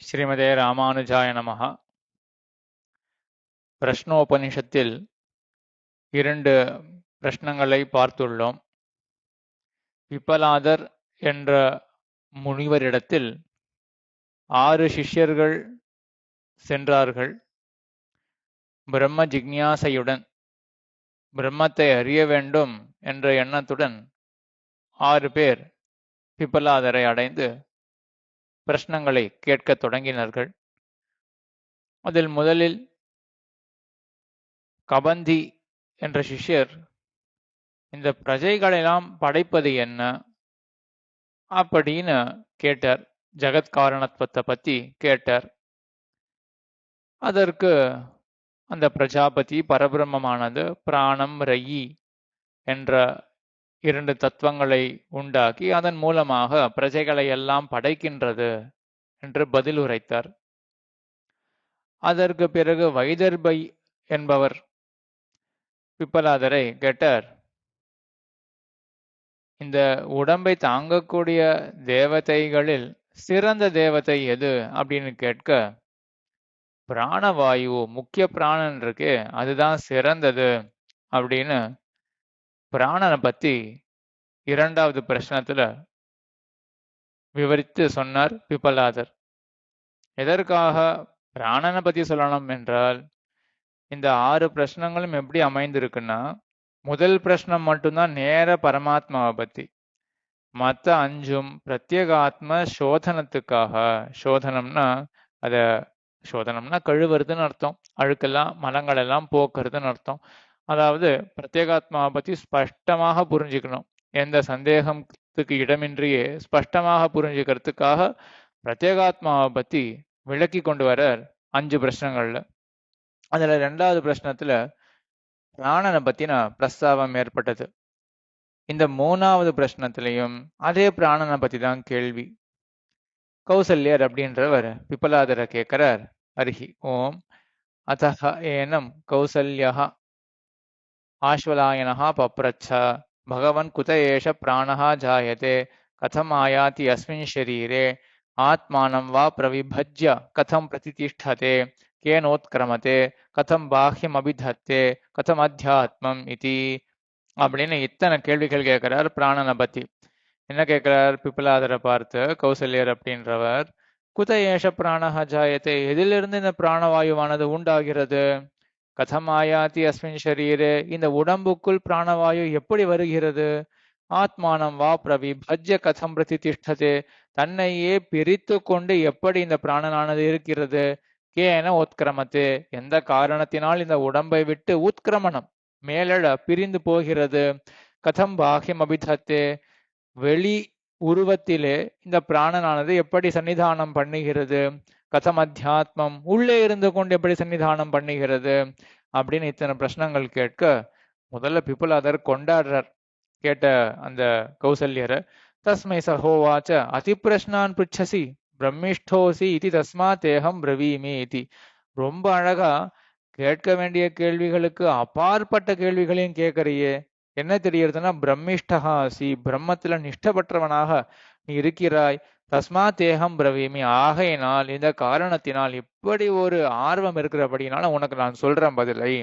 ஸ்ரீமதே ராமானுஜாய நமஹ. பிரஷ்னோபனிஷத்தில் 2 பிரஷ்னங்களை பார்த்துள்ளோம். பிப்பலாதர் என்ற முனிவரிடத்தில் 6 சிஷ்யர்கள் சென்றார்கள். பிரம்ம ஜிக்ஞாசையுடன், பிரம்மத்தை அறிய வேண்டும் என்ற எண்ணத்துடன் 6 பேர் பிப்பலாதரை அடைந்து பிரஷ்னங்களை கேட்கத் தொடங்கினார்கள். அதில் முதலில் கபந்தி என்ற சிஷ்யர், இந்த பிரஜைகளெல்லாம் படைப்பது என்ன அப்படின்னு கேட்டார். ஜகத் காரணத்துவத்தை பத்தி கேட்டார். அதற்கு அந்த பிரஜாபதி பரபிரம்மமானது பிராணம் ரயி என்ற 2 தத்துவங்களை உண்டாக்கி அதன் மூலமாக பிரஜைகளை எல்லாம் படைக்கின்றது என்று பதில் உரைத்தார். அதற்கு பிறகு வைதர்பை என்பவர் பிப்பலாதரை கேட்டார், இந்த உடம்பை தாங்கக்கூடிய தேவதைகளில் சிறந்த தேவதை எது அப்படின்னு கேட்க, பிராணவாயு முக்கிய பிராணன் இருக்கு, அதுதான் சிறந்தது அப்படின்னு பிராணனை பத்தி 2வது பிரஷ்னத்துல விவரித்து சொன்னார் பிப்பலாதர். எதற்காக பிராணனை பத்தி சொல்லணும் என்றால், இந்த 6 பிரஷ்னங்களும் எப்படி அமைந்திருக்குன்னா, முதல் பிரஷ்னம் மட்டும்தான் நேர பரமாத்மாவை பத்தி, மற்ற 5ம் பிரத்யேகாத்ம சோதனத்துக்காக. சோதனம்னா அத சோதனம்னா கழுவுறதுன்னு அர்த்தம், அழுக்கெல்லாம் மலங்கள் எல்லாம் போக்குறதுன்னு அர்த்தம். அதாவது பிரத்யேகாத்மாவை பத்தி ஸ்பஷ்டமாக புரிஞ்சுக்கணும், எந்த சந்தேகத்துக்கு இடமின்றியே ஸ்பஷ்டமாக புரிஞ்சுக்கிறதுக்காக பிரத்யேகாத்மாவை பத்தி விளக்கி கொண்டு வர 5 பிரஷ்னங்கள்ல. அதுல 2வது பிரஷ்னத்துல பிராணனை பத்தின பிரஸ்தாவம் ஏற்பட்டது. இந்த 3வது பிரஷ்னத்திலையும் அதே பிராணனை பத்தி தான் கேள்வி. கௌசல்யர் அப்படின்றவர் பிப்பலாதரை கேட்கிறார், அரிஹி ஓம் அதஹ ஏனம் கௌசல்யः ஆஸ்வலாயனः பப்ரச்ச பகவன் குத ஏஷ பிராணः ஜாயதே கதம் ஆயாதி அஸ்மின் ஷரீரே ஆத்மானம் வா பிரவிபஜ்ய கதம் பிரதிதிஷ்டதே கேனோத்கிரமதே கதம் பாஹ்யம் அபிதத்தே கதம் அத்தியாத்மம் இதி அப்படின்னு இத்தனை கேள்விகள் கேட்கிறார் பிராணனை பத்தி. என்ன கேட்கிறார் பிப்பலாதரை பார்த்து கௌசல்யர் அப்படின்றவர், குத ஏஷ பிராணஹ ஜாயதே, எதிலிருந்து இந்த பிராணவாயுவானது உண்டாகிறது, கதம் ஆயாதி அஸ்மின் ஷரீரே, இந்த உடம்புக்குள் பிராணவாயு எப்படி வருகிறது, ஆத்மானம் வா பிரவிபஜ்ய கதம் பிரதிதிஷ்டதே, தன்னையே பிரித்து கொண்டு எப்படி இந்த பிராணனானது இருக்கிறது, கேன உத்கிரமத்தே, எந்த காரணத்தினால் இந்த உடம்பை விட்டு உத்கிரமணம் மேலெழ பிரிந்து போகிறது, கதம் பாஹ்யம் அபிதத்தே, வெளி உருவத்திலே இந்த பிராணனானது எப்படி சன்னிதானம் பண்ணுகிறது, கதம் அத்தியாத்மம் உள்ளே இருந்து கொண்டு எப்படி சன்னிதானம் பண்ணுகிறது அப்படின்னு இத்தனை பிரச்சனைகள் கேட்க, முதல்ல பிப்பலாதர் கொண்டாடுறார் கேட்ட அந்த கௌசல்யரை. தஸ்மை சகோவாச்ச அதிப்பிரஷ்னான் பிருச்சசி பிரம்மிஷ்டோசி இது தஸ்மா தேகம் பிரவீமி இது. ரொம்ப அழகா கேட்க வேண்டிய கேள்விகளுக்கு அப்பாற்பட்ட கேள்விகளையும் கேட்கறியே, என்ன தெரியறதுன்னா பிரம்மிஷ்டஹாசி, பிரம்மத்துல நிஷ்டப்பட்டவனாக நீ இருக்கிறாய், தஸ்மா தேகம் பிரவீமி, ஆகையினால் இந்த காரணத்தினால் இப்படி ஒரு ஆர்வம் இருக்கிறபடினால உனக்கு நான் சொல்றேன் பதிலை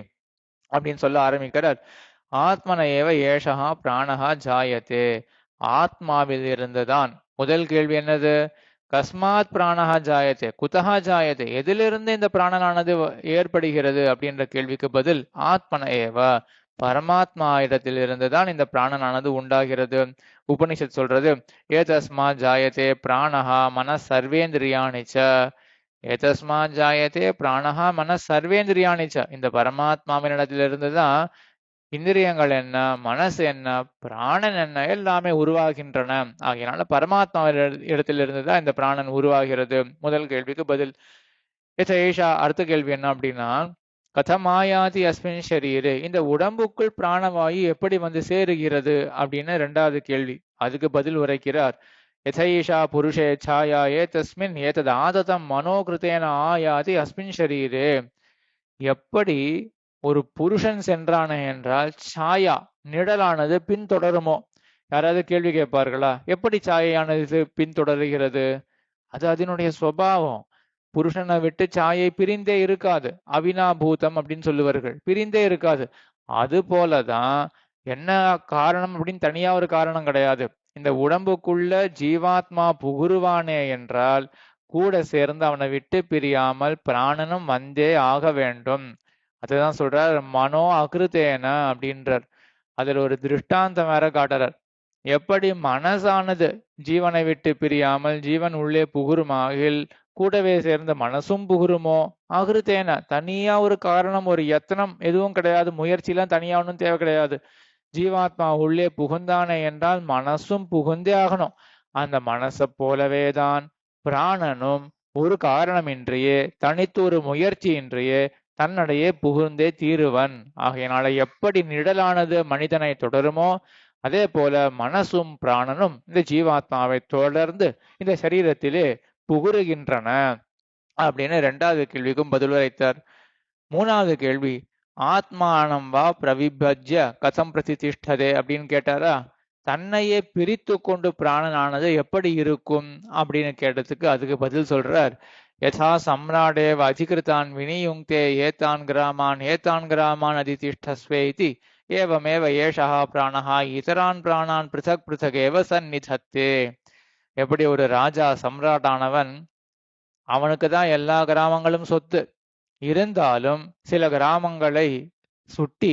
அப்படின்னு சொல்ல ஆரம்பிக்கிறார். ஆத்மன ஏவ ஏஷா பிராணஹா ஜாயத்தே, ஆத்மாவில் இருந்துதான். முதல் கேள்வி என்னது, கஸ்மாத் பிராணஹா ஜாயத்தே குதஹா ஜாயத்தே, எதிலிருந்து இந்த பிராணனானது ஏற்படுகிறது அப்படின்ற கேள்விக்கு பதில் ஆத்மன ஏவ, பரமாத்மா இடத்தில் இருந்துதான் இந்த பிராணனானது உண்டாகிறது. உபனிஷத் சொல்றது, ஏதஸ்மா ஜாயத்தே பிராணஹா மன சர்வேந்திரியாணிச்ச, ஏதஸ்மா ஜாயத்தே பிராணஹா மன சர்வேந்திரியாணிச்ச, இந்த பரமாத்மாவினிடத்திலிருந்துதான் இந்திரியங்கள் என்ன, மனசு என்ன, பிராணன் என்ன எல்லாமே உருவாகின்றன. ஆகையினால பரமாத்மா இடத்திலிருந்துதான் இந்த பிராணன் உருவாகிறது. முதல் கேள்விக்கு பதில். ஏஷா அடுத்த கேள்வி என்ன அப்படின்னா, கதமாயாதி அஸ்மின் ஷரீரே, இந்த உடம்புக்குள் பிராணவாயு எப்படி வந்து சேருகிறது அப்படின்னு 2வது கேள்வி. அதுக்கு பதில் உரைக்கிறார். யதஈஷா புருஷே சாயா ஏதஸ்மின் ஏதத் ஆததம் மனோகிருத்தேன ஆயாதி அஸ்மின் ஷரீரே, எப்படி ஒரு புருஷன் சென்றானே என்றால் சாயா நிழலானது பின்தொடருமோ. யாராவது கேள்வி கேட்பார்களா, எப்படி சாயானது பின்தொடர்கிறது, அது அதனுடைய சுபாவம். புருஷனை விட்டு சாயை பிரிந்தே இருக்காது. அவினாபூதம் அப்படின்னு சொல்லுவார்கள், பிரிந்தே இருக்காது. அது போலதான் என்ன காரணம் அப்படின்னு தனியா ஒரு காரணம் கிடையாது. இந்த உடம்புக்குள்ள ஜீவாத்மா புகுருவானே என்றால் கூட சேர்ந்து அவனை விட்டு பிரியாமல் பிராணனும் வந்தே ஆக வேண்டும். அதுதான் சொல்றார் மனோ அகிருத்தேன அப்படின்றார். அதுல ஒரு திருஷ்டாந்தம் வேற காட்டுறார். எப்படி மனசானது ஜீவனை விட்டு பிரியாமல் ஜீவன் உள்ளே புகுருமாகில் கூடவே சேர்ந்த மனசும் புகுருமோ, அகிருத்தேன தனியா ஒரு காரணம் ஒரு யத்தனம் எதுவும் கிடையாது, முயற்சியெல்லாம் தனியா ஒன்றும் தேவை கிடையாது. ஜீவாத்மா உள்ளே புகுந்தானே என்றால் மனசும் புகுந்தே ஆகணும். அந்த மனசை போலவேதான் பிராணனும் ஒரு காரணமின்றியே தனித்து ஒரு முயற்சியின்றியே தன்னிடையே புகுந்தே தீருவன். ஆகையினால எப்படி நிழலானது மனிதனை தொடருமோ அதே போல மனசும் பிராணனும் இந்த ஜீவாத்மாவை தொடர்ந்து இந்த சரீரத்திலே புகுறுகின்றன அப்படின்னு 2வது கேள்விக்கும் பதில் உரைத்தார். 3வது கேள்வி ஆத்மானம் வா பிரவிபஜ்ய கதம் பிரதிஷ்டதே அப்படின்னு கேட்டாரா. தன்னையே பிரித்து கொண்டு பிராணனானது எப்படி இருக்கும் அப்படின்னு கேட்டதுக்கு அதுக்கு பதில் சொல்றார். யதா சம்ராடேவ அதிகிருதான் வினியுங்கே ஏதான் கிராமான் அதிதிஷ்டஸ்வே இதி ஏவமேவ ஏஷா பிராணஹா இதரான் பிராணான் பிருதக் பிருதகேவ சந்நிதத்தே. எப்படி ஒரு ராஜா சம்ராட்டானவன் அவனுக்கு தான் எல்லா கிராமங்களும் சொத்து இருந்தாலும் சில கிராமங்களை சுட்டி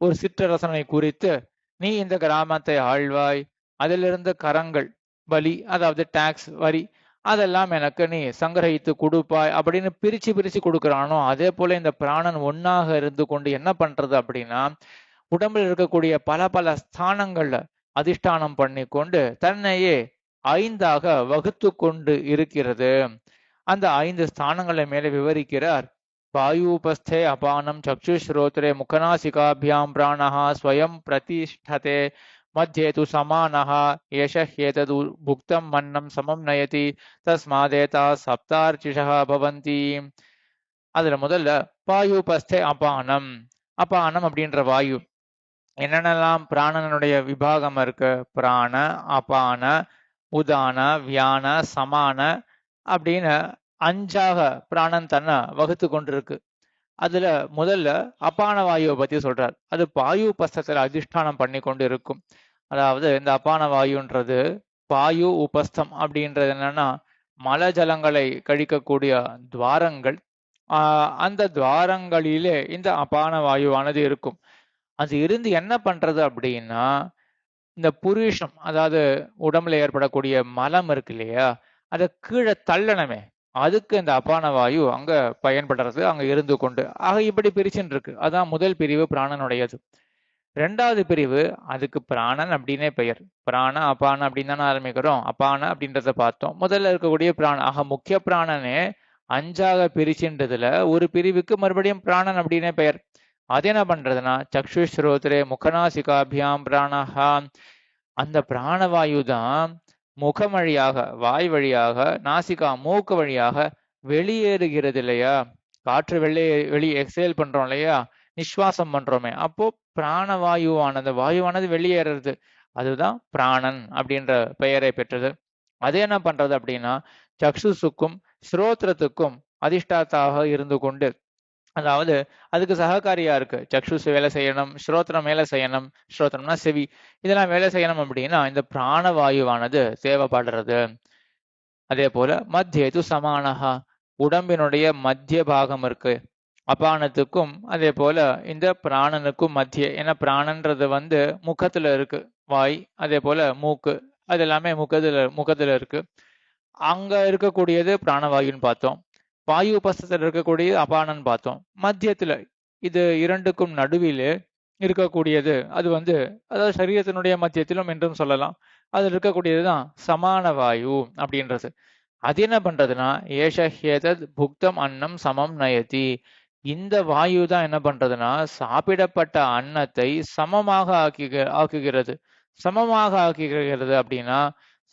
ஒரு சிற்றரசனை குறித்து நீ இந்த கிராமத்தை ஆழ்வாய், அதிலிருந்து கரங்கள் பலி அதாவது டாக்ஸ் வரி அதெல்லாம் எனக்கு நீ சங்கிரகித்து கொடுப்பாய் அப்படின்னு பிரிச்சு பிரிச்சு கொடுக்குறானோ அதே போல இந்த பிராணன் ஒன்னாக இருந்து கொண்டு என்ன பண்றது அப்படின்னா உடம்புல இருக்கக்கூடிய பல பல ஸ்தானங்கள்ல அதிஷ்டானம் பண்ணி கொண்டு தன்னையே 5ஆக வகுத்து கொண்டு இருக்கிறது. அந்த 5 ஸ்தானங்களை மேலே விவரிக்கிறார். வாயூபஸ்தே அபானம் சக்ஷுஸ்ரோத்ரே முகநாசிகாபியாம் பிராணஹ ஸ்வயம் பிரதிஷ்டதே மத்தியே து சமானஹ ஏஷ ஹேதது புக்தம் மன்னம் சமம் நயதி தஸ்மாதேதா சப்தார்ச்சிஷः பவந்தி. அதுல முதல்ல வாயூபஸ்தே அபானம். அபானம் அப்படின்ற வாயு என்னென்னலாம் பிராணனுடைய விபாகம் இருக்கு, பிராண அபான உதான வியான சமான அப்படின்னு 5ஆக பிராணன் தன்னை வகுத்து கொண்டிருக்கு. அதுல முதல்ல அபான வாயுவை பத்தி சொல்றார். அது பாயு உபஸ்தத்துல அதிஷ்டானம் பண்ணி கொண்டு இருக்கும். அதாவது இந்த அபான வாயுன்றது பாயு உபஸ்தம் அப்படின்றது என்னன்னா மல ஜலங்களை கழிக்கக்கூடிய துவாரங்கள். அந்த துவாரங்களிலே இந்த அபான வாயுவானது இருக்கும். அது இருந்து என்ன பண்றது அப்படின்னா இந்த புருஷம் அதாவது உடம்புல ஏற்படக்கூடிய மலம் இருக்கு இல்லையா, அதை கீழே தள்ளணுமே, அதுக்கு இந்த அபான வாயு அங்க பயன்படுறது, அங்க இருந்து கொண்டு. ஆக இப்படி பிரிச்சுன்னு இருக்கு. அதான் முதல் பிரிவு பிராணனுடையது. 2வது பிரிவு அதுக்கு பிராணன் அப்படின்னே பெயர். பிராண அபான அப்படின்னு தானே ஆரம்பிக்கிறோம். அபான அப்படின்றத பார்த்தோம். முதல்ல இருக்கக்கூடிய பிராணன். ஆக முக்கிய பிராணனே 5ஆக பிரிச்சுன்றதுல ஒரு பிரிவுக்கு மறுபடியும் பிராணன் அப்படின்னே பெயர். அது என்ன பண்றதுன்னா சக்ஷுஸ்ரோத்ரே முகநாசிகாபியாம் பிராணஹா. அந்த பிராணவாயு தான் முகம் வழியாக வாய் வழியாக நாசிகா மூக்கு வழியாக வெளியேறுகிறது இல்லையா. காற்று வெளியே எக்ஸேல் பண்றோம் இல்லையா, நிஸ்வாசம் பண்றோமே, அப்போ வாயுவானது வெளியேறது. அதுதான் பிராணன் அப்படின்ற பெயரை பெற்றது. அது என்ன பண்றது அப்படின்னா சக்ஷுசுக்கும் ஸ்ரோத்திரத்துக்கும் அதிஷ்டாத்தாக இருந்து கொண்டு, அதாவது அதுக்கு சககாரியா இருக்கு. சக்ஷுஸ் வேலை செய்யணும், ஸ்ரோத்திரம் வேலை செய்யணும், ஸ்ரோத்திரம்னா செவி, இதெல்லாம் வேலை செய்யணும் அப்படின்னா இந்த பிராணவாயுவானது தேவைப்படுறது. அதே போல மத்தியது சமானஹா, உடம்பினுடைய மத்திய பாகம் இருக்கு அபானத்துக்கும் அதே போல இந்த பிராணனுக்கும் மத்திய. ஏன்னா பிராணன்றது முகத்துல இருக்கு, வாய் அதே போல மூக்கு அது எல்லாமே முகத்துல இருக்கு. அங்க இருக்கக்கூடியது பிராணவாயுன்னு பார்த்தோம். வாயு உபஸ்தத்தில் இருக்கக்கூடியது அபானன் பார்த்தோம். மத்தியத்துல இது இரண்டுக்கும் நடுவிலே இருக்கக்கூடியது அது அதாவது சரீரத்தினுடைய மத்தியத்திலும் என்றும் சொல்லலாம். அதுல இருக்கக்கூடியதுதான் சமான வாயு அப்படின்றது. அது என்ன பண்றதுன்னா ஏஷஹேதத் புக்தம் அன்னம் சமம் நயதி. இந்த வாயு தான் என்ன பண்றதுன்னா சாப்பிடப்பட்ட அன்னத்தை சமமாக ஆக்குகிறது. சமமாக ஆக்குகிறது அப்படின்னா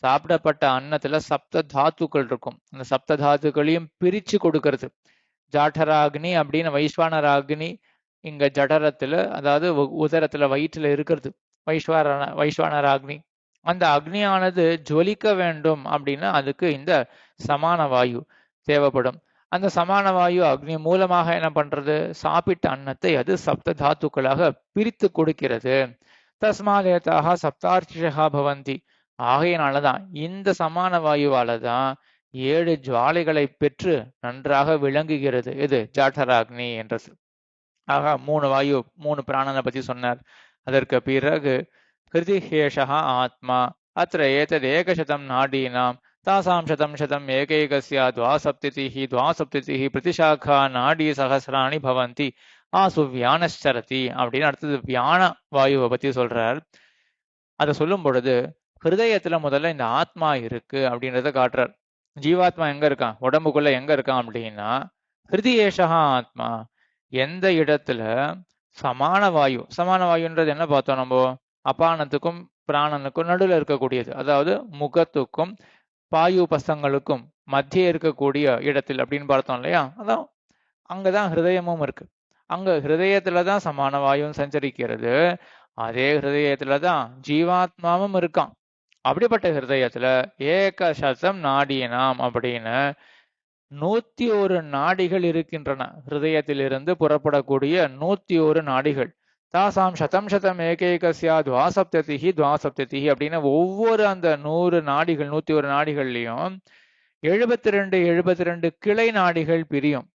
சாப்பிடப்பட்ட அன்னத்துல சப்த தாத்துக்கள் இருக்கும். அந்த சப்த தாத்துக்களையும் பிரிச்சு கொடுக்கறது. ஜாடராக்னி அப்படின்னு வைஸ்வானராக்னி இங்க ஜடரத்துல அதாவது உதரத்துல வயிற்றுல இருக்கிறது வைஸ்வானராக்னி. அந்த அக்னியானது ஜொலிக்க வேண்டும் அப்படின்னா அதுக்கு இந்த சமான வாயு தேவைப்படும். அந்த சமான வாயு அக்னி மூலமாக என்ன பண்றது? சாப்பிட்ட அன்னத்தை அது சப்த தாத்துக்களாக பிரித்து கொடுக்கிறது. தஸ்மாதேதாக சப்தார்ச்சிஷா பவந்தி. ஆகையினாலதான் இந்த சமான வாயுவால தான் 7 ஜுவாலைகளை பெற்று நன்றாக விளங்குகிறது. இது ஜாடராக்னி என்றது. ஆக 3 வாயு 3 பிராணனை பத்தி சொன்னார். அதற்கு பிறகு ஹிருதிஹேஷா ஆத்மா அத்திர ஏததேகசதம் நாடீனாம் தாசாம் சதம் சதம் ஏகைகஸ்ய துவாசப்திதிஹி பிரதிசாக்கா நாடி சகசிராணி பவந்தி ஆசு வியானச்சரதி அப்படின்னு அடுத்தது வியான வாயுவை பத்தி சொல்றார். அதை சொல்லும் பொழுது ஹிருதயத்துல முதல்ல இந்த ஆத்மா இருக்கு அப்படின்றத காட்டுறார். ஜீவாத்மா எங்க இருக்கான்? உடம்புக்குள்ள எங்க இருக்கான் அப்படின்னா ஹிருதியேஷா ஆத்மா. எந்த இடத்துல சமான வாயுன்றது என்ன பார்த்தோம் நம்ம? அபானத்துக்கும் பிராணனுக்கும் நடுவில் இருக்கக்கூடியது. அதாவது முகத்துக்கும் பாயு பசங்களுக்கும் மத்திய இருக்கக்கூடிய இடத்தில் அப்படின்னு பார்த்தோம் இல்லையா? அதான் அங்கதான் ஹிருதயமும் இருக்கு. அங்க ஹிருதயத்துலதான் சமான வாயுவும் சஞ்சரிக்கிறது. அதே ஹிருதயத்துலதான் ஜீவாத்மாவும் இருக்கான். அப்படிப்பட்ட ஹிருதயத்துல ஏகசதம் நாடியனாம் அப்படின்னு 101 நாடிகள் இருக்கின்றன. ஹிருதயத்திலிருந்து புறப்படக்கூடிய 101 நாடிகள். தாசாம் சதம் சதம் ஏகைகஸ்யா துவாசப்திதிஹி அப்படின்னு ஒவ்வொரு அந்த 100 நாடிகள் 101 நாடிகள்லயும் 72 கிளை நாடிகள் பிரியும்.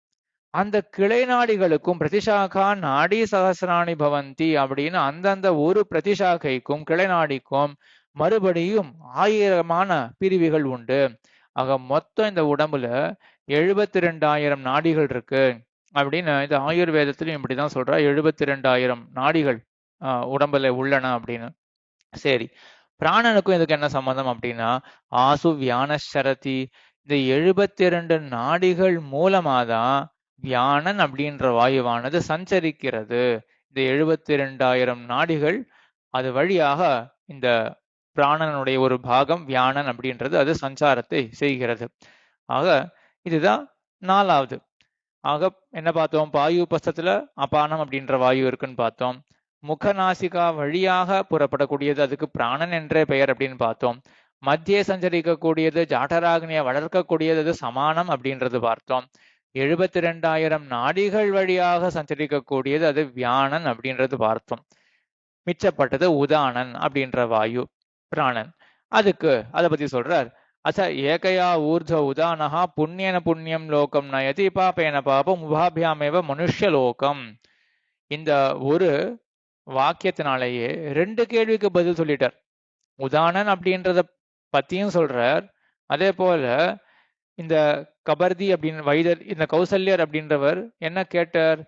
அந்த கிளை நாடிகளுக்கும் பிரதிசாகா நாடி சகசிராணி பவந்தி அப்படின்னு அந்தந்த ஒரு பிரதிசாகைக்கும் கிளை நாடிக்கும் மறுபடியும் 1000 பிரிவுகள் உண்டு. ஆக மொத்தம் இந்த உடம்புல 72,000 நாடிகள் இருக்கு அப்படின்னு இது ஆயுர்வேதத்திலும் இப்படிதான் சொல்றா. 72,000 நாடிகள் உடம்புல உள்ளன அப்படின்னு. சரி, பிராணனுக்கும் இதுக்கு என்ன சம்பந்தம் அப்படின்னா ஆசு வியானச்சரதி. இந்த 72 நாடிகள் மூலமாதான் வியானன் அப்படின்ற வாயுவானது சஞ்சரிக்கிறது. இந்த 72,000 நாடிகள் அது வழியாக இந்த பிராணனுடைய ஒரு பாகம் வியானன் அப்படின்றது அது சஞ்சாரத்தை செய்கிறது. ஆக இதுதான் 4வது. ஆக என்ன பார்த்தோம்? பாயு பஸ்தத்துல அபானம் அப்படின்ற வாயு இருக்குன்னு பார்த்தோம். முகநாசிகா வழியாக புறப்படக்கூடியது அதுக்கு பிராணன் என்றே பெயர் அப்படின்னு பார்த்தோம். மத்திய சஞ்சரிக்கக்கூடியது ஜாடராக்னியை வளர்க்கக்கூடியது அது சமானம் அப்படின்றது பார்த்தோம். 72,000 நாடிகள் வழியாக சஞ்சரிக்கக்கூடியது அது வியானன் அப்படின்றது பார்த்தோம். மிச்சப்பட்டது உதானன் அப்படின்ற வாயு பிராணன். அதுக்கு அதை பத்தி சொல்றார். அச்ச ஏகையா ஊர்த உதானஹா புண்ணியன புண்ணியம் லோகம் நயதி பாபேன பாபம் உபாபியாமேவ மனுஷ்யலோகம். இந்த ஒரு வாக்கியத்தினாலேயே 2 கேள்விக்கு பதில் சொல்லிட்டார். உதானன் அப்படின்றத பத்தியும் சொல்றார். அதே போல இந்த கபர்தி அப்படின்னு வைதர் இந்த கௌசல்யர் அப்படின்றவர் என்ன கேட்டார்?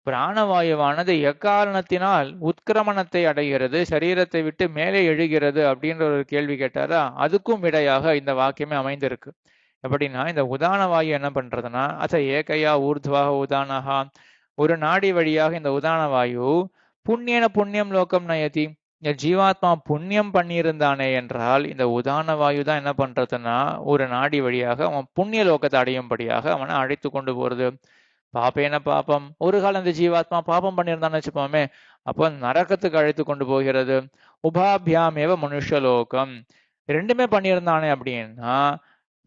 பிராணவாயுவானது எக்காரணத்தினால் உத்கிரமணத்தை அடைகிறது, சரீரத்தை விட்டு மேலே எழுகிறது அப்படின்ற ஒரு கேள்வி கேட்டாரா? அதுக்கும் விடையாக இந்த வாக்கியமே அமைந்திருக்கு. எப்படின்னா இந்த உதான வாயு என்ன பண்றதுன்னா அச்ச ஏகையா ஊர்துவாக உதானஹா, ஒரு நாடி வழியாக இந்த உதான வாயு புண்ணியன புண்ணியம் லோகம் நயதி. இந்த ஜீவாத்மா புண்ணியம் பண்ணியிருந்தானே என்றால் இந்த உதான வாயு தான் என்ன பண்றதுன்னா ஒரு நாடி வழியாக அவன் புண்ணிய லோகத்தை அடையும்படியாக அவனை அழைத்து கொண்டு போறது. பாப்பேன பாப்பம், ஒரு காலம் இந்த ஜீவாத்மா பாப்பம் பண்ணியிருந்தான்னு வச்சுப்போமே, அப்போ நரகத்துக்கு அழைத்து கொண்டு போகிறது. உபாபியாமேவ மனுஷலோகம், 2மே பண்ணியிருந்தானே அப்படின்னா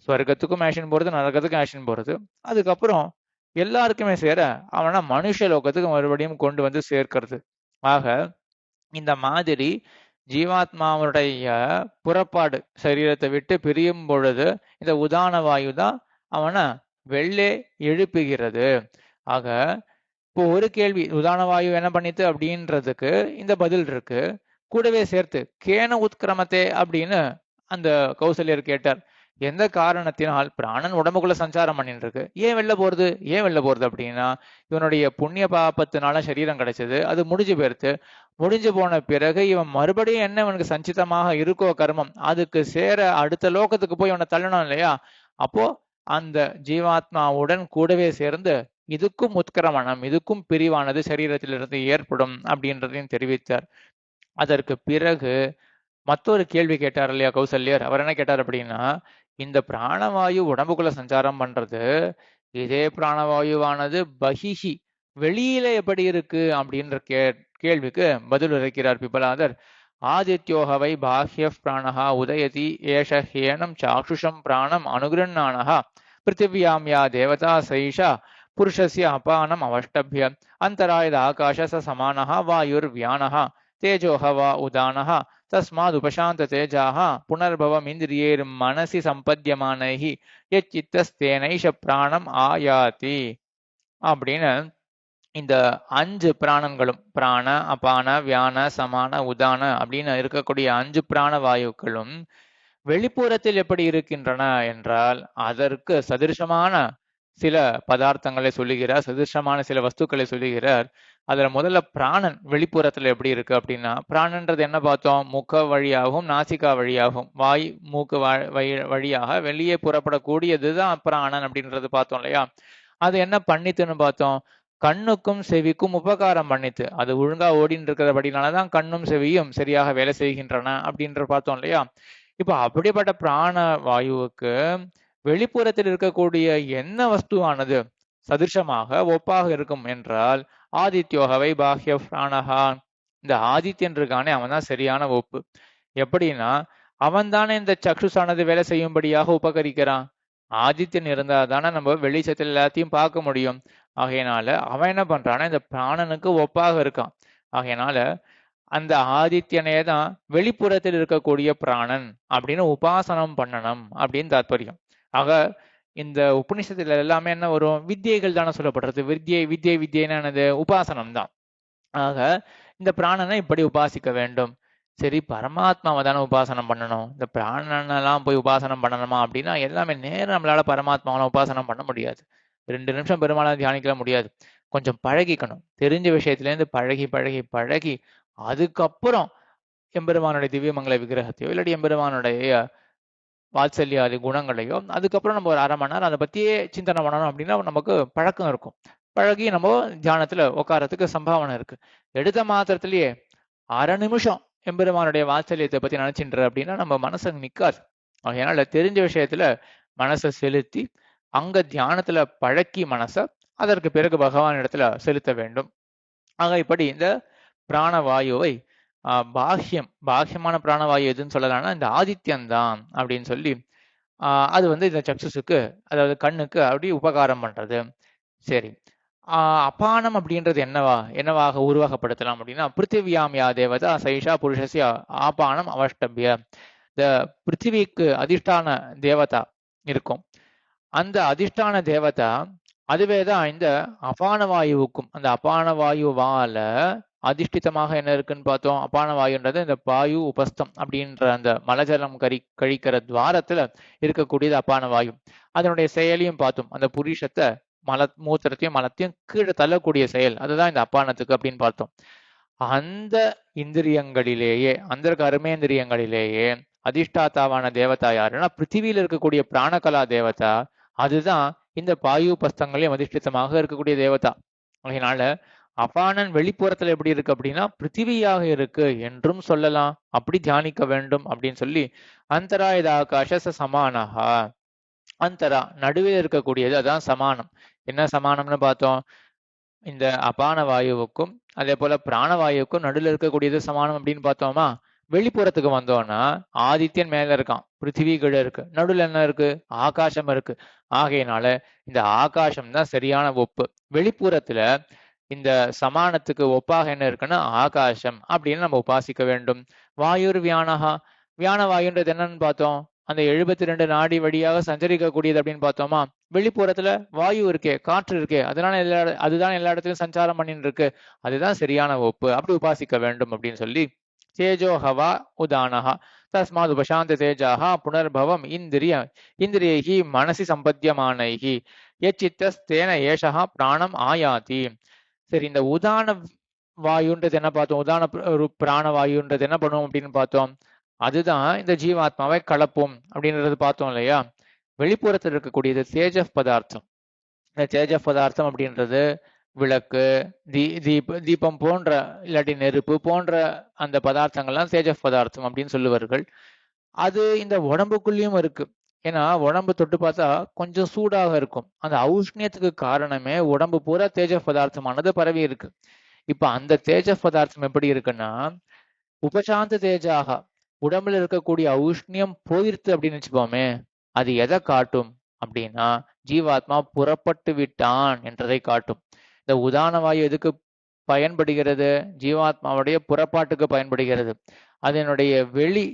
ஸ்வர்க்கத்துக்கும் ஆக்ஷன் போறது, நரகத்துக்கும் ஆக்ஷன் போறது. அதுக்கப்புறம் எல்லாருக்குமே சேர அவனை மனுஷ லோகத்துக்கு மறுபடியும் கொண்டு வந்து சேர்க்கிறது. ஆக இந்த மாதிரி ஜீவாத்மாவுடைய புறப்பாடு சரீரத்தை விட்டு பிரியும் பொழுது இந்த உதான வாயு தான் அவனை வெள்ளே எழுப்புகிறது. ஆக இப்போ ஒரு கேள்வி உதான வாயு என்ன பண்ணித்து அப்படின்றதுக்கு இந்த பதில் இருக்கு. கூடவே சேர்த்து கேன உத்கிரமத்தே அப்படின்னு அந்த கௌசல்யர் கேட்டார். எந்த காரணத்தினால் பிராணன் உடம்புக்குள்ள சஞ்சாரம் பண்ணிட்டு இருக்கு, ஏன் வெளில போறது அப்படின்னா இவனுடைய புண்ணிய பாபத்தினால சரீரம் கிடைச்சது, அது முடிஞ்சு போன பிறகு இவன் மறுபடியும் என்ன இவனுக்கு சஞ்சிதமாக இருக்கோ கர்மம் அதுக்கு சேர அடுத்த லோகத்துக்கு போய் இவனை தள்ளணும் இல்லையா? அப்போ அந்த ஜீவாத்மாவுடன் கூடவே சேர்ந்து இதுக்கும் உத்கிரமணம், இதுக்கும் பிரிவானது சரீரத்திலிருந்து ஏற்படும் அப்படின்றதையும் தெரிவித்தார். அதற்கு பிறகு மற்றொரு கேள்வி கேட்டார் இல்லையா கௌசல்யர்? அவர் என்ன கேட்டார் அப்படின்னா இந்த பிராணவாயு உடம்புக்குள்ள சஞ்சாரம் பண்றது, இதே பிராணவாயுவானது பகிஹி வெளியில எப்படி இருக்கு அப்படின்ற கேள்விக்கு பதில் உரைக்கிறார் பிபலாதர். ஆதித்யோகவை பாஹ்ய பிராணஹா உதயதி ஏஷ ஹேனம் சாக்ஷுஷம் பிராணம் அனுகிரண்ணானஹா பிருத்திவியாம் யா தேவதா சைஷா புருஷஸ்ய அபானம் அவஷ்டபிய அந்தராயத ஆகாஷ ச சமானஹ வாயுர்வியானஹ தேஜோஹ வா உதானஹ தஸ்மாத் உபசாந்த தேஜாஹ புனர்பவம் இந்திரியேர் மனசி சம்பத்யமானைஹி யச்சித்தஸ்தேனைஷ பிராணம் ஆயாதி அப்படின்னு இந்த 5 பிராணங்களும் பிராண அபான வியான சமான உதான அப்படின்னு இருக்கக்கூடிய 5 பிராண வாயுக்களும் வெளிப்புறத்தில் எப்படி இருக்கின்றன என்றால் அதற்கு சதிருஷமான சில பதார்த்தங்களை சொல்லுகிறார், சதிருஷமான சில வஸ்துக்களை சொல்லுகிறார். அதுல முதல்ல பிராணன் வெளிப்புறத்துல எப்படி இருக்கு அப்படின்னா, பிராணன்றது என்ன பார்த்தோம்? முக வழியாகவும் நாசிகா வழியாகவும் வாய் மூக்கு வழியாக வெளியே புறப்படக்கூடியதுதான் பிராணன் அப்படின்றது பார்த்தோம் இல்லையா? அது என்ன பண்ணித்துன்னு பார்த்தோம்? கண்ணுக்கும் செவிக்கும் உபகாரம் பண்ணித்து. அது ஒழுங்கா ஓடின்னு இருக்கிறபடினாலதான் கண்ணும் செவியும் சரியாக வேலை செய்கின்றன அப்படின்ற பார்த்தோம் இல்லையா? இப்ப அப்படிப்பட்ட பிராண வாயுவுக்கு வெளிப்புறத்தில் இருக்கக்கூடிய என்ன வஸ்துவானது சதிர்ஷமாக ஒப்பாக இருக்கும் என்றால் ஆதித்யோகவை பாஹ்ய பிராணஹா. இந்த ஆதித்யன் இருக்கானே அவன் தான் சரியான ஒப்பு. எப்படின்னா அவன் தானே இந்த சக்ஷுசானது வேலை செய்யும்படியாக உபகரிக்கிறான். ஆதித்யன் இருந்தா தானே நம்ம வெளிச்சத்தில் எல்லாத்தையும் பார்க்க முடியும். ஆகையினால அவன் என்ன பண்றான்னா இந்த பிராணனுக்கு ஒப்பாக இருக்கான். ஆகையினால அந்த ஆதித்யனே தான் வெளிப்புறத்தில் இருக்கக்கூடிய பிராணன் அப்படின்னு உபாசனம் பண்ணணும் அப்படின்னு தாத்பரியம். ஆக இந்த உபநிஷத்துல எல்லாமே என்ன வரும்? வித்தியைகள் தானே சொல்லப்படுறது. வித்தியைன்னா என்னது? உபாசனம் தான். ஆக இந்த பிராணனை இப்படி உபாசிக்க வேண்டும். சரி, பரமாத்மாவை தானே உபாசனம் பண்ணணும், இந்த பிராணனெல்லாம் போய் உபாசனம் பண்ணணுமா அப்படின்னா எல்லாமே நேரம் நம்மளால பரமாத்மாவெல்லாம் உபாசனம் பண்ண முடியாது. 2 நிமிஷம் பெருமாளை தியானிக்கலாம் முடியாது. கொஞ்சம் பழகிக்கணும். தெரிஞ்ச விஷயத்திலேருந்து பழகி பழகி பழகி அதுக்கப்புறம் எம்பெருமானுடைய திவ்யமங்கல விக்கிரகத்தையோ இல்லாட்டி எம்பெருமானுடைய வாத்சல்யாதி குணங்களையோ அதுக்கப்புறம் நம்ம ஒரு 1/2 மணி நேரம் அதை பத்தியே சிந்தனை பண்ணணும் அப்படின்னா நமக்கு பழக்கம் இருக்கும். பழகி நம்ம தியானத்துல உட்காரத்துக்கு சம்பாவனை இருக்கு. எடுத்த மாத்திரத்திலேயே 1/2 நிமிஷம் எம்பெருமானுடைய வாத்சல்யத்தை பத்தி நினைச்சுன்ற அப்படின்னா நம்ம மனசு நிக்காது. அதனால தெரிஞ்ச விஷயத்துல மனசை செலுத்தி அங்க தியானத்துல பழக்கி மனசை அதற்கு பிறகு பகவான் இடத்துல செலுத்த வேண்டும். ஆக இப்படி இந்த பிராணவாயுவை பாஹ்யமான பிராணவாயு எதுன்னு சொல்லலாம்னா இந்த ஆதித்யன் தான் அப்படின்னு சொல்லி அது வந்து இந்த சக்ஷுசுக்கு, அதாவது கண்ணுக்கு அப்படி உபகாரம் பண்றது. சரி, அபானம் அப்படின்றது என்னவாக உருவாக்கப்படுத்தலாம் அப்படின்னா பிருத்திவியாம் யா தேவதா சைஷா புருஷஸ்ய ஆபானம் அவஷ்டபிய. இந்த பிருத்திவிக்கு அதிஷ்டான தேவதா இருக்கும். அந்த அதிஷ்டான தேவதா அதுவேதான் இந்த அபான வாயுவுக்கும். அந்த அபான வாயுவால அதிஷ்டிதமாக என்ன இருக்குன்னு பார்த்தோம். அபான வாயுன்றது இந்த வாயு உபஸ்தம் அப்படின்ற அந்த மலஜலம் கழிக்கிற துவாரத்துல இருக்கக்கூடியது அபான வாயு. அதனுடைய செயலையும் பார்த்தோம். அந்த புருஷத்தை மூத்திரத்தையும் மலத்தையும் கீழே தள்ளக்கூடிய செயல், அதுதான் இந்த அப்பானத்துக்கு அப்படின்னு பார்த்தோம். அந்த இந்திரியங்களிலேயே, அந்த கர்மேந்திரியங்களிலேயே அதிஷ்டாத்தாவான தேவதா யாருன்னா பிருத்திவியில இருக்கக்கூடிய பிராணகலா தேவதா. அதுதான் இந்த பாயு பஸ்தங்களையும் அதிஷ்டிதமாக இருக்கக்கூடிய தேவதா. அதனால அபானன் வெளிப்புறத்துல எப்படி இருக்கு அப்படின்னா பிருத்திவியாக இருக்கு என்றும் சொல்லலாம். அப்படி தியானிக்க வேண்டும் அப்படின்னு சொல்லி அந்தராயத ஆகாஷ சமானஹா. அந்தரா நடுவில் இருக்கக்கூடியது, அதான் சமானம். என்ன சமானம்னு பார்த்தோம்? இந்த அபான வாயுவுக்கும் அதே போல பிராணவாயுவுக்கும் நடுவில் இருக்கக்கூடியது சமானம் அப்படின்னு பார்த்தோமா? வெளிப்புறத்துக்கு வந்தோம்னா ஆதித்யன் மேல இருக்கான், பிருத்திவி கீழே இருக்கு, நடுவில் என்ன இருக்கு? ஆகாசம் இருக்கு. ஆகையினால இந்த ஆகாசம் தான் சரியான ஒப்பு. வெளிப்புறத்துல இந்த சமானத்துக்கு ஒப்பாக என்ன இருக்குன்னா ஆகாசம் அப்படின்னு நம்ம உபாசிக்க வேண்டும். வாயுர் வியானஹா. வியான வாயுன்றது என்னன்னு பார்த்தோம்? அந்த 72 நாடி வழியாக சஞ்சரிக்கக்கூடியது அப்படின்னு பார்த்தோமா? வெளிப்புறத்துல வாயு இருக்கே, காற்று இருக்கே, அதுதான் எல்லா இடத்துலயும் சஞ்சாரம் பண்ணிட்டு இருக்கு. அதுதான் சரியான ஒப்பு. அப்படி உபாசிக்க வேண்டும் அப்படின்னு சொல்லி தேஜோஹவா உதானஹா தஸ்மாத் உபசாந்த தேஜாஹா புனர்பவம் இந்திரியைஹி மனசி சம்பத்தியமானைஹி யச்சித்தஸ்தேன ஏஷஹா பிராணம் ஆயாதி. சரி, இந்த உதான வாயுன்றது என்ன பார்த்தோம்? உதான பிராண வாயுன்றது என்ன பண்ணுவோம் அப்படின்னு பார்த்தோம்? அதுதான் இந்த ஜீவாத்மாவை கலப்பும் அப்படின்றது பார்த்தோம் இல்லையா? வெளிப்புறத்தில் இருக்கக்கூடியது தேஜப் பதார்த்தம். இந்த தேஜப் பதார்த்தம் அப்படின்றது விளக்கு, தீபம் போன்ற இல்லாட்டி நெருப்பு போன்ற அந்த பதார்த்தங்கள்லாம் தேஜப் பதார்த்தம் அப்படின்னு சொல்லுவார்கள். அது இந்த உடம்புக்குள்ளேயும் இருக்கு. ஏன்னா உடம்பு தொட்டு பார்த்தா கொஞ்சம் சூடாக இருக்கும். அந்த ஔஷ்ணியத்துக்கு காரணமே உடம்பு பூரா தேஜப் பதார்த்தமானது பரவி இருக்கு. இப்ப அந்த தேஜப் பதார்த்தம் எப்படி இருக்குன்னா உபசாந்த தேஜாக, உடம்புல இருக்கக்கூடிய ஔஷ்ணியம் போயிருத்து அப்படின்னு வச்சுப்போமே. அது எதை காட்டும்? அப்படின்னா ஜீவாத்மா புறப்பட்டு விட்டான் என்றதை காட்டும். இந்த உதான வாயு எதுக்கு பயன்படுகிறது? ஜீவாத்மாவுடைய புறப்பாட்டுக்கு பயன்படுகிறது. அதனுடைய வெளி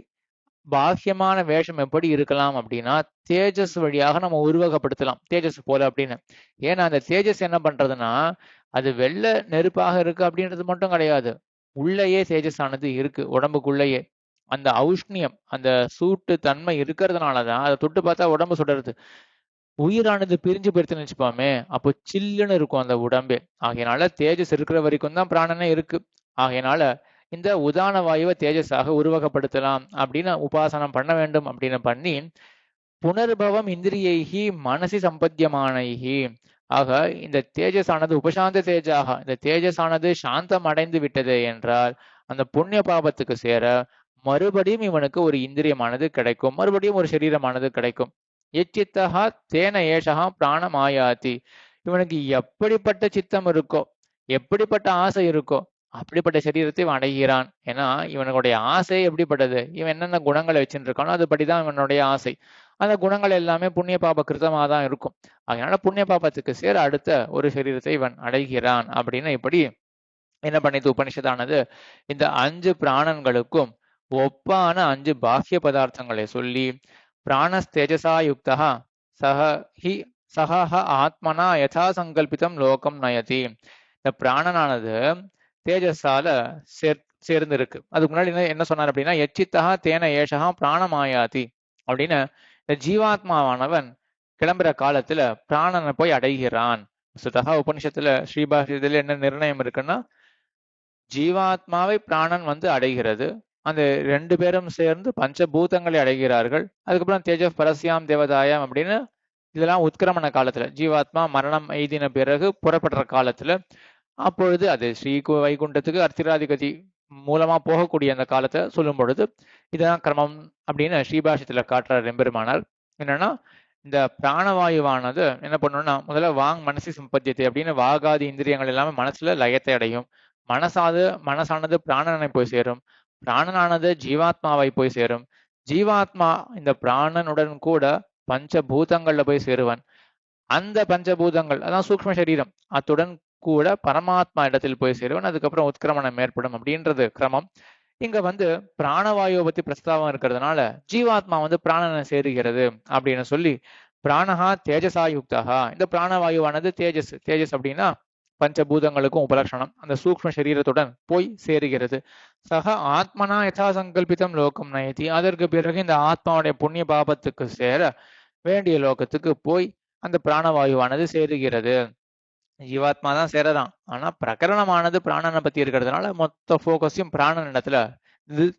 பாக்கியமான வேஷம் எப்படி இருக்கலாம் அப்படின்னா, தேஜஸ் வழியாக நம்ம உருவகப்படுத்தலாம். தேஜஸ் போல அப்படின்னு. ஏன்னா அந்த தேஜஸ் என்ன பண்றதுன்னா, அது வெள்ள நெருப்பாக இருக்கு அப்படின்றது மட்டும் கிடையாது. உள்ளேயே தேஜஸ் ஆனது இருக்கு உடம்புக்குள்ளேயே. அந்த ஔஷ்ணியம், அந்த சூட்டு தன்மை இருக்கிறதுனால தான் அத தொட்டு பார்த்தா உடம்பு சுடுறது. உயிரானது பிரிஞ்சு போயிடுச்சுன்னு வச்சுப்போமே, அப்போ சில்லுன்னு இருக்கும் அந்த உடம்பே. ஆகையினால தேஜஸ் இருக்கிற வரைக்கும் தான் பிராணனே இருக்கு. ஆகையினால இந்த உதான வாயுவை தேஜஸாக உருவகப்படுத்தலாம் அப்படின்னு உபாசனம் பண்ண வேண்டும் அப்படின்னு பண்ணி, புனர்பவம் இந்திரியைஹி மனசி சம்பத்தியமானைஹி. ஆக இந்த தேஜஸ் ஆனது உபசாந்த தேஜாக, இந்த தேஜஸ் ஆனது சாந்தம் அடைந்து விட்டது என்றால் அந்த புண்ணிய பாபத்துக்கு சேர மறுபடியும் இவனுக்கு ஒரு இந்திரியமானது கிடைக்கும், மறுபடியும் ஒரு சரீரமானது கிடைக்கும். எச்சித்தகா தேன ஏஷகா பிராணமாயாதி. இவனுக்கு எப்படிப்பட்ட சித்தம் இருக்கோ, எப்படிப்பட்ட ஆசை இருக்கோ, அப்படிப்பட்ட சரீரத்தை இவன் அடைகிறான். ஏன்னா இவனுடைய ஆசை எப்படிப்பட்டது, இவன் என்னென்ன குணங்களை வச்சுட்டு இருக்கானோ அதுபடிதான் இவனுடைய ஆசை. அந்த குணங்கள் எல்லாமே புண்ணிய பாப கிருத்தமாக தான் இருக்கும். அதனால புண்ணிய பாபத்துக்கு சேர அடுத்த ஒரு சரீரத்தை இவன் அடைகிறான். அப்படின்னு இப்படி என்ன பண்ணிது உபனிஷத்தானது இந்த 5 பிராணன்களுக்கும் ஒப்பான 5 பாக்கிய பதார்த்தங்களை சொல்லி, பிராணஸ்தேஜசா யுக்தா சஹ ஹி சஹ ஆத்மனா யதா சங்கல்பிதம் லோகம் நயதி. இந்த பிராணனானது தேஜஸால சேர்ந்து இருக்கு. அதுக்கு முன்னாடி என்ன சொன்னார் அப்படின்னா, எச்சித்தா தேன ஏஷகா பிராணமாயாதி அப்படின்னு இந்த ஜீவாத்மாவானவன் கிளம்புற காலத்துல பிராணனை போய் அடைகிறான். சுதகா உபனிஷத்துல ஸ்ரீபாஷ்யத்துல என்ன நிர்ணயம் இருக்குன்னா, ஜீவாத்மாவை பிராணன் வந்து அடைகிறது. அந்த 2 பேரும் சேர்ந்து பஞ்சபூதங்களை அடைகிறார்கள். அதுக்கப்புறம் தேஜஸ் பரஸ்யாம் தேவதாயம் அப்படின்னு இதெல்லாம் உத்கிரமண காலத்துல, ஜீவாத்மா மரணம் எய்தின பிறகு புறப்படுற காலத்துல, அப்பொழுது அது ஸ்ரீ வைகுண்டத்துக்கு அர்த்திராதிகதி மூலமா போகக்கூடிய அந்த காலத்தை சொல்லும் பொழுது இதுதான் கிரமம் அப்படின்னு ஸ்ரீபாஷ்யத்துல காட்டுறார் எம்பெருமானார். என்னன்னா இந்த பிராணவாயுவானது என்ன பண்ணணும்னா, முதல்ல வாங் மனசி சம்பத்தியத்தை அப்படின்னு வாகாதி இந்திரியங்கள் எல்லாமே மனசுல லயத்தை அடையும். மனசானது பிராணனை போய் சேரும். பிராணனானது ஜீவாத்மாவை போய் சேரும். ஜீவாத்மா இந்த பிராணனுடன் கூட பஞ்சபூதங்கள்ல போய் சேருவன். அந்த பஞ்சபூதங்கள் அதான் சூக்ம சரீரம், அத்துடன் கூட பரமாத்மா இடத்தில் போய் சேருவன். அதுக்கப்புறம் உத்கிரமணம் ஏற்படும் அப்படின்றது கிரமம். இங்க வந்து பிராணவாயுவை பத்தி பிரஸ்தாவம் இருக்கிறதுனால ஜீவாத்மா வந்து பிராணனை சேருகிறது அப்படின்னு சொல்லி, பிராணஹா தேஜசா யுக்தகா. இந்த பிராணவாயுவானது தேஜஸ். தேஜஸ் அப்படின்னா பஞ்சபூதங்களுக்கும் உபலட்சணம். அந்த சூக்ம சரீரத்துடன் போய் சேருகிறது. சக ஆத்மனா யதா சங்கல்பிதம் லோகம் நயதி. அதற்கு பிறகு இந்த ஆத்மாவுடைய புண்ணிய பாபத்துக்கு சேர வேண்டிய லோகத்துக்கு போய் அந்த பிராணவாயுவானது சேருகிறது. ஜீவாத்மா தான் சேரதான். ஆனா பிரகரணமானது பிராணனை பத்தி இருக்கிறதுனால மொத்த போக்கஸையும் பிராணன் இடத்துல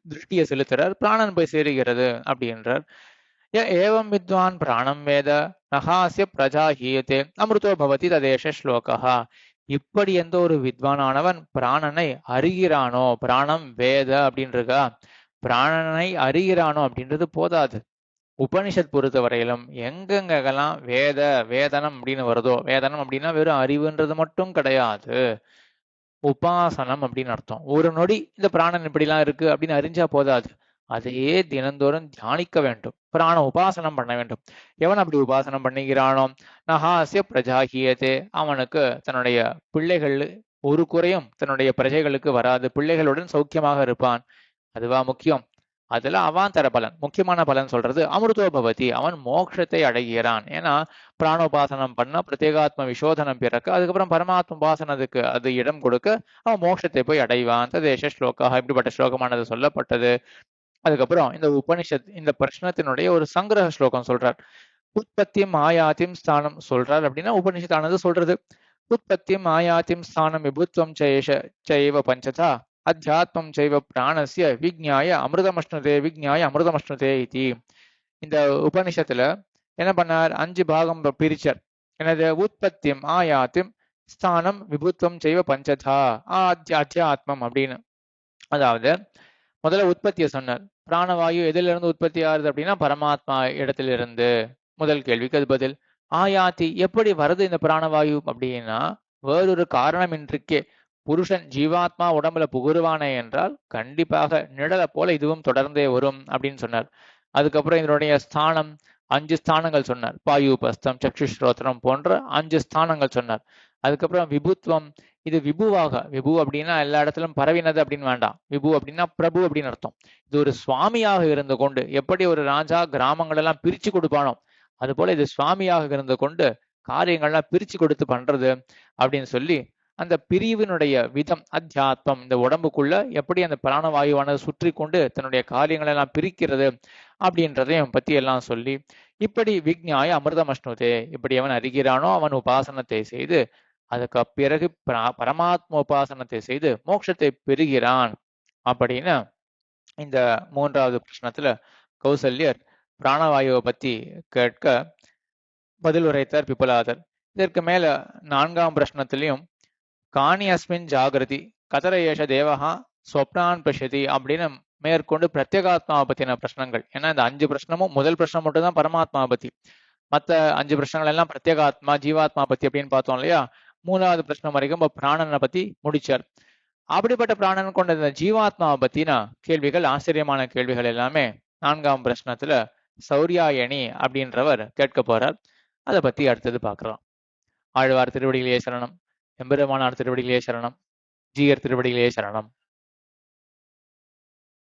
திருஷ்டியை செலுத்துறார். பிராணன் போய் சேருகிறது அப்படின்றார். ஏவம் வித்வான் பிராணம் வேத நகாசிய பிரஜா ஹீயத்தே அமிர்தோ பவதி ததேஷ ஸ்லோகா. இப்படி எந்த ஒரு வித்வானானவன் பிராணனை அறிகிறானோ, பிராணம் வேத அப்படின்றா, பிராணனை அறிகிறானோ அப்படின்றது போதாது. உபனிஷத் பொறுத்த வரையிலும் எங்கெங்கெல்லாம் வேதனம் அப்படின்னு வருதோ, வேதனம் அப்படின்னா வெறும் அறிவுன்றது மட்டும் கிடையாது, உபாசனம் அப்படின்னு அர்த்தம். ஒரு நொடி இந்த பிராணன் இப்படிலாம் இருக்கு அப்படின்னு அறிஞ்சா போதாது, அதையே தினந்தோறும் தியானிக்க வேண்டும், பிராண உபாசனம் பண்ண வேண்டும். எவன் அப்படி உபாசனம் பண்ணுகிறானோ நகாசிய பிரஜாகியதே, அவனுக்கு தன்னுடைய பிள்ளைகள் ஒரு குறையும் தன்னுடைய பிரஜைகளுக்கு வராது, பிள்ளைகளுடன் சௌக்கியமாக இருப்பான். அதுவா முக்கியம். அதுல அவாந்தர பலன், முக்கியமான பலன் சொல்றது அமிர்தோ பவதி, அவன் மோட்சத்தை அடைகிறான். ஏன்னா பிராணோபாசனம் பண்ண பிரத்யேகாத்ம விசோதனம் பிறக்க, அதுக்கப்புறம் பரமாத்ம உபாசனத்துக்கு அது இடம் கொடுக்க அவன் மோட்சத்தை போய் அடைவான். ததேஷ ஸ்லோகா, இப்படிப்பட்ட ஸ்லோகமானது சொல்லப்பட்டது. அதுக்கப்புறம் இந்த உபனிஷத் இந்த பிரச்சனத்தினுடைய ஒரு சங்கிரக ஸ்லோகம் சொல்றார். உற்பத்தியும் ஆயாத்தியும் ஸ்தானம் சொல்றார் அப்படின்னா உபனிஷத்தானது சொல்றது. உற்பத்தியும் ஆயாத்தியும் ஸ்தானம் விபுத்வம் சைவ பஞ்சதா அத்தியாத்மம் செய்வ பிராணசிய விஜ்ஞாய அமிர்தமஷ்ணுதே விஜ்ஞாய அமிர்தமஷ்ணுதே இதி. இந்த உபனிஷத்துல என்ன பண்ணார், 5 பாகம் பிரிச்சார். எனது உற்பத்தியும் ஆயாத்தியும் ஸ்தானம் விபுத்வம் செய்வ பஞ்சதா அத்தியாத்மம் அப்படின்னு. அதாவது முதல்ல உற்பத்தியை சொன்னார். பிராணவாயு எதில இருந்து உற்பத்தி ஆகுது அப்படின்னா பரமாத்மா இடத்திலிருந்து. முதல் கேள்விக்கு அது பதில். ஆயாத்தி, எப்படி வருது இந்த பிராணவாயு அப்படின்னா, வேறொரு காரணமின்றிக்கே புருஷன் ஜீவாத்மா உடம்புல புகுருவானே என்றால் கண்டிப்பாக நிழலை போல இதுவும் தொடர்ந்தே வரும் அப்படின்னு சொன்னார். அதுக்கப்புறம் இதனுடைய ஸ்தானம் 5 ஸ்தானங்கள் சொன்னார். பாயூபஸ்தம், சக்ஷுஸ்ரோத்திரம் போன்ற 5 ஸ்தானங்கள் சொன்னார். அதுக்கப்புறம் விபுத்துவம், இது விபுவாக, விபு அப்படின்னா எல்லா இடத்திலும் பரவினது அப்படின்னு வேண்டாம். விபு அப்படின்னா பிரபு அப்படின்னு அர்த்தம். இது ஒரு சுவாமியாக இருந்து கொண்டு, எப்படி ஒரு ராஜா கிராமங்கள் எல்லாம் பிரிச்சு கொடுப்பானோ அதுபோல இது சுவாமியாக இருந்து கொண்டு காரியங்கள்லாம் பிரிச்சு கொடுத்து பண்றது அப்படின்னு சொல்லி அந்த பிரிவினுடைய விதம், அத்தியாத்மம், இந்த உடம்புக்குள்ள எப்படி அந்த பிராணவாயுவானது சுற்றி கொண்டு தன்னுடைய காரியங்களை எல்லாம் பிரிக்கிறது அப்படின்றதையும் பத்தி எல்லாம் சொல்லி, இப்படி விக்ஞாய அமிர்தமஷ்ணுதே, இப்படி அவன் அறிகிறானோ அவன் உபாசனத்தை செய்து அதுக்கு பிறகு பரமாத்ம உபாசனத்தை செய்து மோட்சத்தை பெறுகிறான் அப்படின்னு இந்த 3வது பிரश्னத்துல கௌசல்யர் பிராணவாயுவை பத்தி கேட்க பதில் உரைத்தார் பிபுலாதர். இதற்கு மேல 4ஆம் பிரश्னத்திலையும் காணி அஸ்மின் ஜாகிரதி கதர ஏஷ தேவஹா ஸ்வப்னான் பஷ்யதி அப்படின்னு மேற்கொண்டு பிரத்யேகாத்மாவை பத்தின பிரச்சனங்கள். ஏன்னா இந்த 5 பிரச்சனமும் முதல் பிரச்சனை மட்டும் தான் பரமாத்மா பத்தி, மற்ற 5 பிரச்சனைகள் எல்லாம் பிரத்யேகாத்மா ஜீவாத்மா பத்தி அப்படின்னு பார்த்தோம் இல்லையா. 3வது பிரச்சனை வரைக்கும் பிராணனை பத்தி முடிச்சார். அப்படிப்பட்ட பிராணன் கொண்ட இந்த ஜீவாத்மாவை பத்தின கேள்விகள், ஆச்சரியமான கேள்விகள் எல்லாமே 4ஆம் பிரச்சனத்துல சௌரியாயணி அப்படின்றவர் கேட்க போறார். அதை பத்தி அடுத்தது பார்க்கலாம். ஆழ்வார் திருவடிகளே சரணம், எம்பெருமானார் திருவடிகளே சரணம், ஜீயர் திருவடிகளே சரணம்.